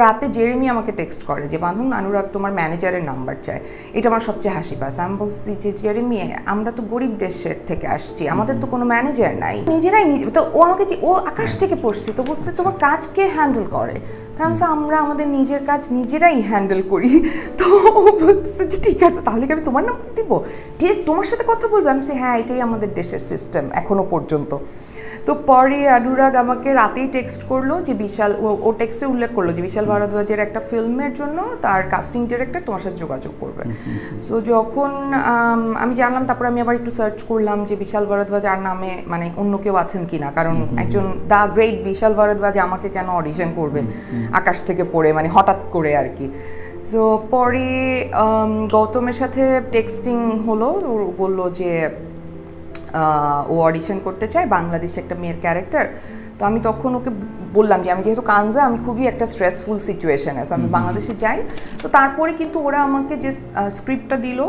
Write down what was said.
রাতে জেরেমি আমাকে টেক্সট করে যে বাঁধন অনুরাগ তোমার ম্যানেজারের নাম্বার চায়। এটা আমার সবচেয়ে হাসি পাস। আমি বলছি যে জেরেমি আমরা তো গরিব দেশের থেকে আসছি, আমাদের তো কোনো ম্যানেজার নাই, নিজেরাই তো ও আমাকে ও আকাশ থেকে পড়ছে, তো বলছে তোমার কাজ কে হ্যান্ডেল করে? আমরা আমাদের নিজের কাজ নিজেরাই হ্যান্ডেল করি। তো ও বলছে যে ঠিক আছে তাহলে কি আমি তোমার নাম্বার দিব, ডিরেক্ট তোমার সাথে কথা বলবো? আমি বলছি হ্যাঁ এটাই আমাদের দেশের সিস্টেম এখনো পর্যন্ত। তো পরে অনুরাগ আমাকে রাতেই টেক্সট করলো যে বিশাল, ও টেক্সটে উল্লেখ করলো যে বিশাল ভারদ্বাজের একটা ফিল্মের জন্য তার কাস্টিং ডিরেক্টর তোমার সাথে যোগাযোগ করবে। সো যখন আমি জানলাম, তারপরে আমি আবার একটু সার্চ করলাম যে বিশাল ভারদ্বাজ আর নামে মানে অন্য কেউ আছেন কিনা, কারণ একজন দ্য গ্রেট বিশাল ভারদ্বাজ আমাকে কেন অডিশন করবে আকাশ থেকে পড়ে, মানে হঠাৎ করে আর কি। সো পরে গৌতমের সাথে টেক্সটিং হলো, ও বললো যে ও অডিশন করতে চায় বাংলাদেশে একটা মেয়ের ক্যারেক্টার। তো আমি তখন ওকে বললাম যে আমি যেহেতু কানজা, আমি খুবই একটা স্ট্রেসফুল সিচুয়েশনে, সো আমি বাংলাদেশে যাই। তো তারপরে কিন্তু ওরা আমাকে যে স্ক্রিপ্টটা দিল